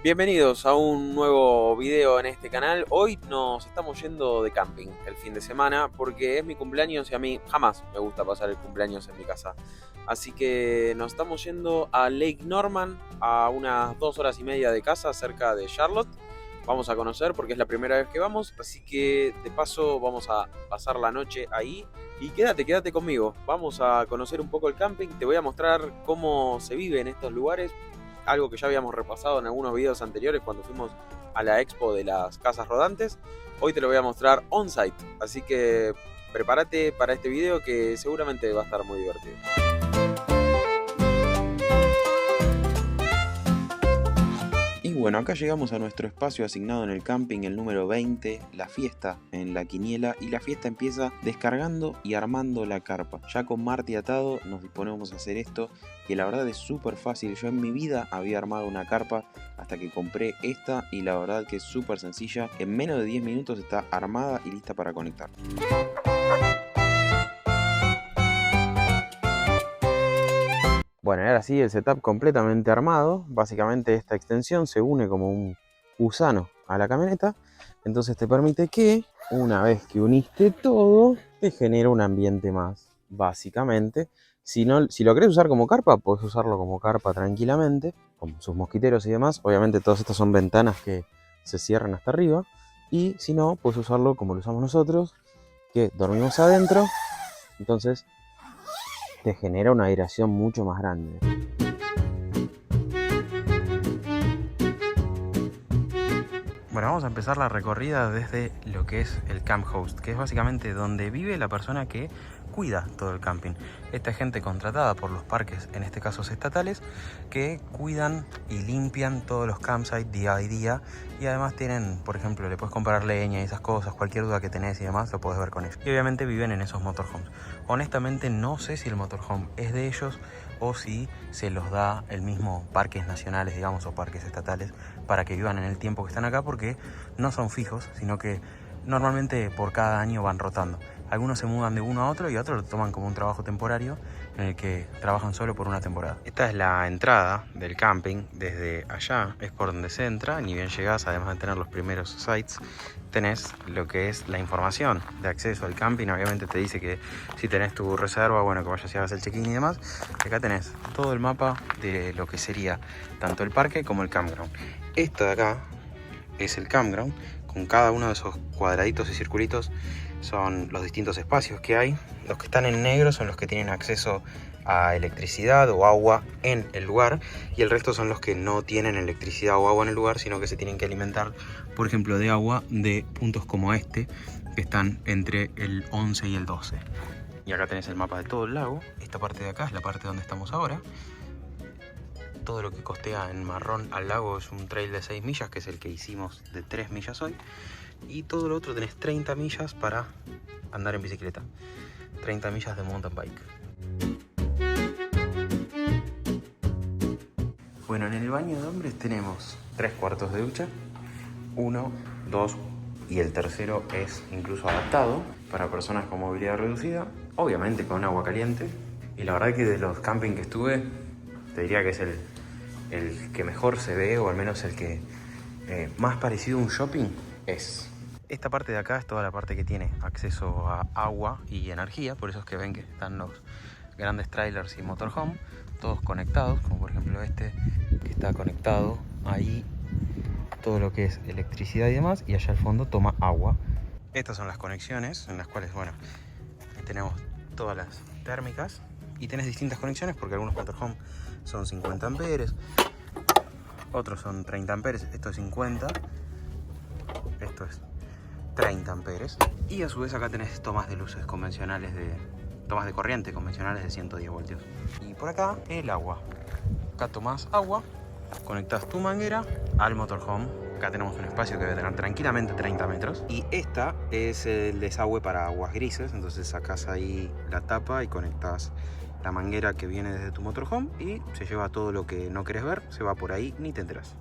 Bienvenidos a un nuevo video en este canal. Hoy nos estamos yendo de camping el fin de semana porque es mi cumpleaños y a mí jamás me gusta pasar el cumpleaños en mi casa. Así que nos estamos yendo a Lake Norman, a unas 2 horas y media de casa, cerca de Charlotte. Vamos a conocer porque es la primera vez que vamos, así que de paso vamos a pasar la noche ahí. Y quédate conmigo, vamos a conocer un poco el camping, te voy a mostrar cómo se vive en estos lugares, algo que ya habíamos repasado en algunos videos anteriores cuando fuimos a la expo de las casas rodantes. Hoy te lo voy a mostrar on-site, así que prepárate para este video que seguramente va a estar muy divertido. Y bueno, acá llegamos a nuestro espacio asignado en el camping, el número 20, la fiesta en la quiniela, y la fiesta empieza descargando y armando la carpa. Ya con Marty atado nos disponemos a hacer esto, que la verdad es súper fácil. Yo en mi vida había armado una carpa hasta que compré esta y la verdad que es súper sencilla. En menos de 10 minutos está armada y lista para conectar. Bueno, y ahora sí, el setup completamente armado. Básicamente esta extensión se une como un gusano a la camioneta. Entonces te permite que, una vez que uniste todo, te genera un ambiente más, básicamente. Si lo querés usar como carpa, podés usarlo como carpa tranquilamente, con sus mosquiteros y demás. Obviamente todas estas son ventanas que se cierran hasta arriba. Y si no, puedes usarlo como lo usamos nosotros, que dormimos adentro. Entonces te genera una aireación mucho más grande. Bueno, vamos a empezar la recorrida desde lo que es el camp host, que es básicamente donde vive la persona que cuida todo el camping. Esta es gente contratada por los parques, en este caso estatales, que cuidan y limpian todos los campsites día a día, y además tienen, por ejemplo, le puedes comprar leña y esas cosas, cualquier duda que tenés y demás lo podés ver con ellos. Y obviamente viven en esos motorhomes. Honestamente no sé si el motorhome es de ellos o si se los da el mismo parques nacionales, digamos, o parques estatales, para que vivan en el tiempo que están acá, porque no son fijos, sino que normalmente por cada año van rotando. Algunos se mudan de uno a otro y otros lo toman como un trabajo temporario en el que trabajan solo por una temporada. Esta es la entrada del camping. Desde allá es por donde se entra. Ni bien llegás, además de tener los primeros sites, tenés lo que es la información de acceso al camping. Obviamente te dice que si tenés tu reserva, bueno, que vayas y hagas el check-in y demás. Acá tenés todo el mapa de lo que sería tanto el parque como el campground. Esto de acá es el campground, con cada uno de esos cuadraditos y circulitos son los distintos espacios que hay. Los que están en negro son los que tienen acceso a electricidad o agua en el lugar, y el resto son los que no tienen electricidad o agua en el lugar, sino que se tienen que alimentar, por ejemplo, de agua de puntos como este, que están entre el 11 y el 12. Y acá tenés el mapa de todo el lago. Esta parte de acá es la parte donde estamos ahora. Todo lo que costea en marrón al lago es un trail de 6 millas, que es el que hicimos de 3 millas hoy. Y todo lo otro tenés 30 millas para andar en bicicleta. 30 millas de mountain bike. Bueno, en el baño de hombres tenemos 3 cuartos de ducha. 1, 2 y el tercero es incluso adaptado para personas con movilidad reducida. Obviamente con agua caliente. Y la verdad que de los camping que estuve, te diría que es el que mejor se ve, o al menos el que más parecido a un shopping es. Esta parte de acá es toda la parte que tiene acceso a agua y energía, por eso es que ven que están los grandes trailers y motorhome, todos conectados, como por ejemplo este que está conectado ahí, todo lo que es electricidad y demás, y allá al fondo toma agua. Estas son las conexiones en las cuales, bueno, tenemos todas las térmicas, y tenés distintas conexiones porque algunos motorhome son 50 amperes, otros son 30 amperes, esto es 50, esto es 30 amperes, y a su vez acá tenés tomas de luces convencionales, tomas de corriente convencionales de 110 voltios. Y por acá el agua. Acá tomás agua, conectás tu manguera al motorhome. Acá tenemos un espacio que debe tener tranquilamente 30 metros. Y esta es el desagüe para aguas grises, entonces sacás ahí la tapa y conectás la manguera que viene desde tu motorhome y se lleva todo lo que no querés ver, se va por ahí, ni te enterás.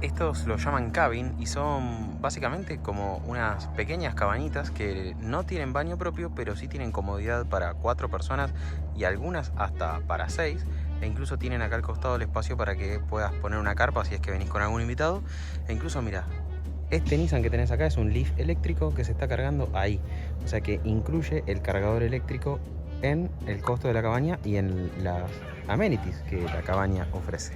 Estos lo llaman cabin y son básicamente como unas pequeñas cabañitas que no tienen baño propio, pero sí tienen comodidad para 4 personas y algunas hasta para 6, E incluso tienen acá al costado el espacio para que puedas poner una carpa si es que venís con algún invitado. E incluso, mira, este Nissan que tenés acá es un Leaf eléctrico que se está cargando ahí. O sea que incluye el cargador eléctrico en el costo de la cabaña y en las amenities que la cabaña ofrece.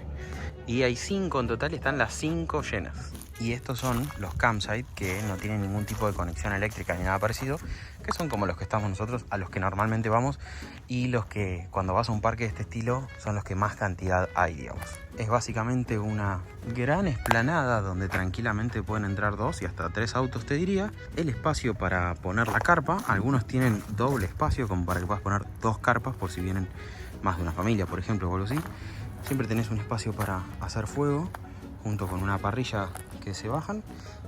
Y hay 5 en total, están las 5 llenas. Y estos son los campsites que no tienen ningún tipo de conexión eléctrica ni nada parecido, que son como los que estamos nosotros, a los que normalmente vamos, y los que cuando vas a un parque de este estilo son los que más cantidad hay, digamos. Es básicamente una gran explanada donde tranquilamente pueden entrar 2 y hasta 3 autos, te diría. El espacio para poner la carpa, algunos tienen doble espacio como para que puedas poner 2 carpas por si vienen más de una familia, por ejemplo, o algo así. Siempre tenés un espacio para hacer fuego, junto con una parrilla que se bajan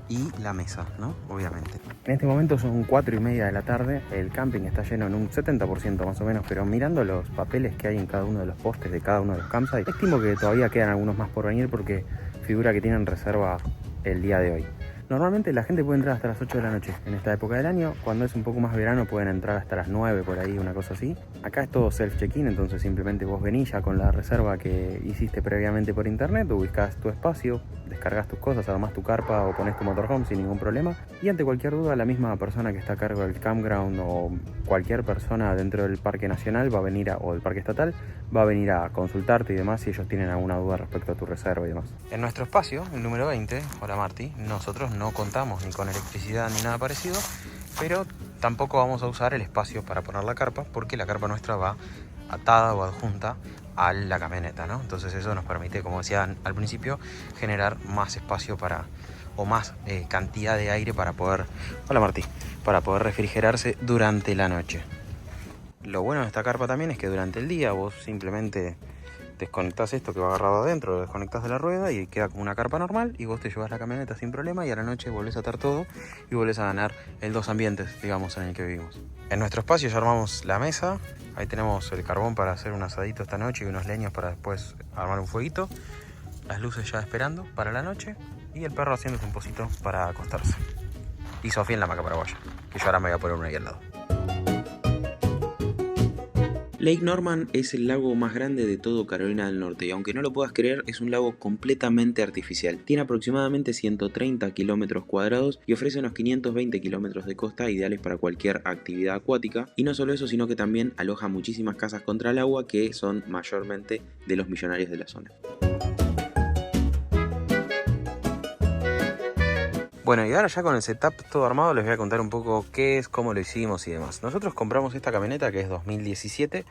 y la mesa, ¿no? Obviamente. En este momento son 4:30 de la tarde, el camping está lleno en un 70% más o menos, pero mirando los papeles que hay en cada uno de los postes de cada uno de los campsites, estimo que todavía quedan algunos más por venir porque figura que tienen reserva el día de hoy. Normalmente la gente puede entrar hasta las 8 de la noche en esta época del año. Cuando es un poco más verano pueden entrar hasta las 9 por ahí, una cosa así. Acá es todo self-check-in, entonces simplemente vos venís ya con la reserva que hiciste previamente por internet, ubicás tu espacio, descargas tus cosas, armás tu carpa o pones tu motorhome sin ningún problema. Y ante cualquier duda, la misma persona que está a cargo del campground o cualquier persona dentro del parque nacional va a venir o del parque estatal va a venir a consultarte y demás si ellos tienen alguna duda respecto a tu reserva y demás. En nuestro espacio, el número 20, hola Marti, nosotros no contamos ni con electricidad ni nada parecido, pero tampoco vamos a usar el espacio para poner la carpa porque la carpa nuestra va atada o adjunta a la camioneta, ¿no? Entonces eso nos permite, como decía al principio, generar más espacio para o más cantidad de aire para poder, hola Marti, para poder refrigerarse durante la noche. Lo bueno de esta carpa también es que durante el día vos simplemente desconectás esto que va agarrado adentro, lo desconectás de la rueda y queda como una carpa normal y vos te llevas la camioneta sin problema y a la noche volvés a atar todo y volvés a ganar el 2 ambientes, digamos, en el que vivimos. En nuestro espacio ya armamos la mesa, ahí tenemos el carbón para hacer un asadito esta noche y unos leños para después armar un fueguito, las luces ya esperando para la noche y el perro haciéndose un pocito para acostarse. Y Sofía en la hamaca paraguaya, que yo ahora me voy a poner una ahí al lado. Lake Norman es el lago más grande de todo Carolina del Norte y aunque no lo puedas creer es un lago completamente artificial. Tiene aproximadamente 130 kilómetros cuadrados y ofrece unos 520 kilómetros de costa ideales para cualquier actividad acuática. Y no solo eso, sino que también aloja muchísimas casas contra el agua que son mayormente de los millonarios de la zona. Bueno, y ahora ya con el setup todo armado les voy a contar un poco qué es, cómo lo hicimos y demás. Nosotros compramos esta camioneta que es 2017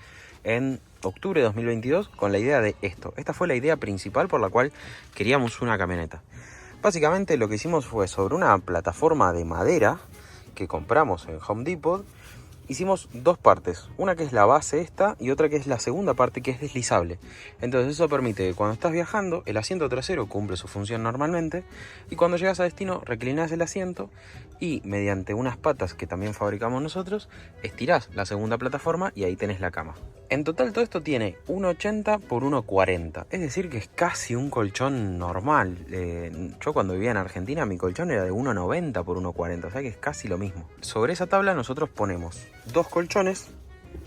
en octubre de 2022 con la idea de esto. Esta fue la idea principal por la cual queríamos una camioneta. Básicamente lo que hicimos fue sobre una plataforma de madera que compramos en Home Depot. Hicimos 2 partes, una que es la base esta y otra que es la segunda parte que es deslizable. Entonces eso permite que cuando estás viajando el asiento trasero cumple su función normalmente y cuando llegas a destino reclinás el asiento y mediante unas patas que también fabricamos nosotros estirás la segunda plataforma y ahí tenés la cama. En total todo esto tiene 1,80 por 1,40, es decir que es casi un colchón normal. Yo cuando vivía en Argentina mi colchón era de 1,90 por 1,40, o sea que es casi lo mismo. Sobre esa tabla nosotros ponemos 2 colchones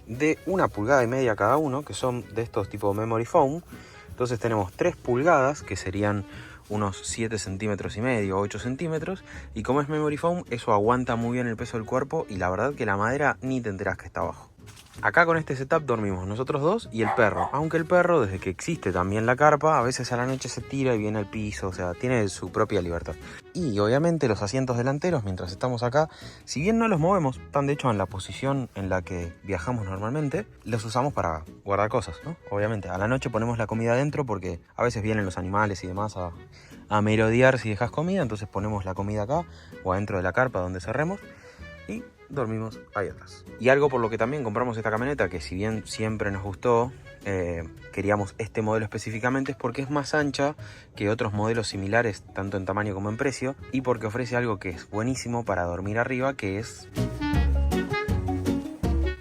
de 1,5 pulgadas cada uno, que son de estos tipo memory foam. Entonces tenemos 3 pulgadas, que serían unos 7 centímetros y medio, 8 centímetros. Y como es memory foam, eso aguanta muy bien el peso del cuerpo y la verdad que la madera ni te enterás que está abajo. Acá con este setup dormimos nosotros 2 y el perro, aunque el perro desde que existe también la carpa a veces a la noche se tira y viene al piso, o sea, tiene su propia libertad. Y obviamente los asientos delanteros mientras estamos acá, si bien no los movemos, están de hecho en la posición en la que viajamos normalmente, los usamos para guardar cosas, ¿no? Obviamente a la noche ponemos la comida adentro porque a veces vienen los animales y demás a merodear si dejas comida, entonces ponemos la comida acá o adentro de la carpa donde cerremos y dormimos ahí atrás. Y algo por lo que también compramos esta camioneta, que si bien siempre nos gustó, queríamos este modelo específicamente, es porque es más ancha que otros modelos similares, tanto en tamaño como en precio, y porque ofrece algo que es buenísimo para dormir arriba, que es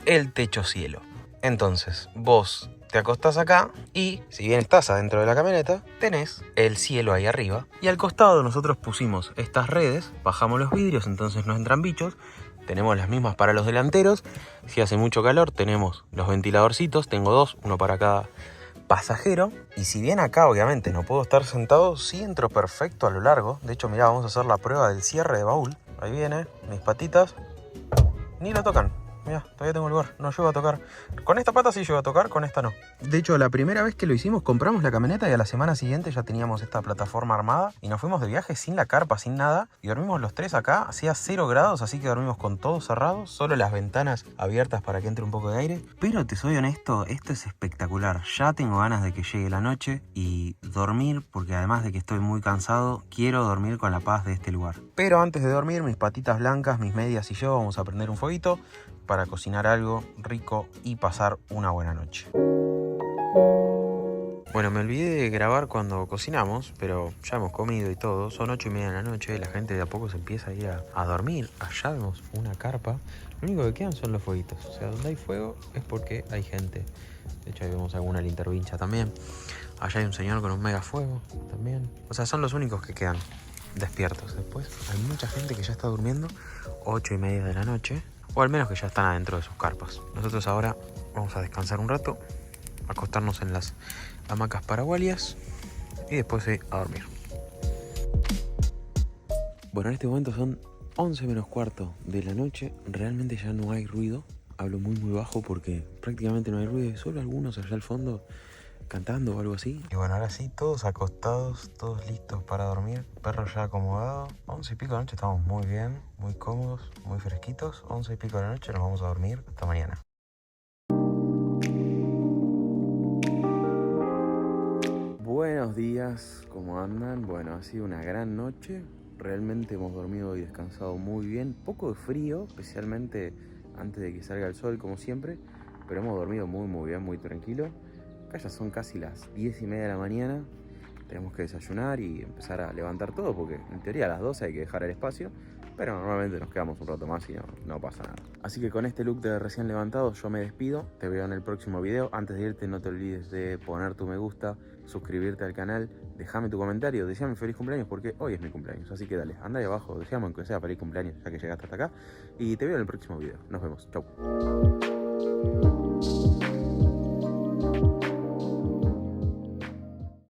el techo cielo. Entonces, vos te acostás acá y, si bien estás adentro de la camioneta, tenés el cielo ahí arriba. Y al costado nosotros pusimos estas redes, bajamos los vidrios, entonces no entran bichos. Tenemos las mismas para los delanteros. Si hace mucho calor tenemos los ventiladorcitos. Tengo 2, uno para cada pasajero. Y si bien acá obviamente no puedo estar sentado, sí entro perfecto a lo largo. De hecho, mirá, vamos a hacer la prueba del cierre de baúl. Ahí viene, mis patitas ni lo tocan. Mirá, todavía tengo lugar, no llego a tocar. Con esta pata sí llego a tocar, con esta no. De hecho, la primera vez que lo hicimos, compramos la camioneta y a la semana siguiente ya teníamos esta plataforma armada. Y nos fuimos de viaje sin la carpa, sin nada. Y dormimos los tres acá, hacía 0 grados, así que dormimos con todo cerrado. Solo las ventanas abiertas para que entre un poco de aire. Pero te soy honesto, esto es espectacular. Ya tengo ganas de que llegue la noche y dormir, porque además de que estoy muy cansado, quiero dormir con la paz de este lugar. Pero antes de dormir, mis patitas blancas, mis medias y yo vamos a prender un fueguito para cocinar algo rico y pasar una buena noche. Bueno, me olvidé de grabar cuando cocinamos, pero ya hemos comido y todo. Son 8:30 de la noche, la gente de a poco se empieza a ir a dormir. Allá vemos una carpa. Lo único que quedan son los fueguitos. O sea, donde hay fuego es porque hay gente. De hecho, ahí vemos alguna lintervincha también. Allá hay un señor con un mega fuego también. O sea, son los únicos que quedan despiertos. Después hay mucha gente que ya está durmiendo, 8:30 de la noche. O al menos que ya están adentro de sus carpas. Nosotros ahora vamos a descansar un rato, acostarnos en las hamacas paragualias y después a dormir. Bueno, en este momento son 11 menos cuarto de la noche. Realmente ya no hay ruido. Hablo muy bajo porque prácticamente no hay ruido. Y solo algunos allá al fondo cantando o algo así. Y bueno, ahora sí, todos acostados, todos listos para dormir. Perro ya acomodado. 11 y pico de la noche, estamos muy bien, muy cómodos, muy fresquitos. 11 y pico de la noche, nos vamos a dormir. Hasta mañana. Buenos días, ¿cómo andan? Bueno, ha sido una gran noche. Realmente hemos dormido y descansado muy bien. Poco de frío, especialmente antes de que salga el sol, como siempre. Pero hemos dormido muy bien, muy tranquilo. Acá ya son casi las 10:30 de la mañana. Tenemos que desayunar y empezar a levantar todo porque en teoría a las 12 hay que dejar el espacio. Pero normalmente nos quedamos un rato más y no pasa nada. Así que con este look de recién levantado yo me despido. Te veo en el próximo video. Antes de irte no te olvides de poner tu me gusta, suscribirte al canal, déjame tu comentario, deseame feliz cumpleaños porque hoy es mi cumpleaños. Así que dale, anda ahí abajo, deseame aunque sea feliz cumpleaños ya que llegaste hasta acá. Y te veo en el próximo video. Nos vemos. Chau.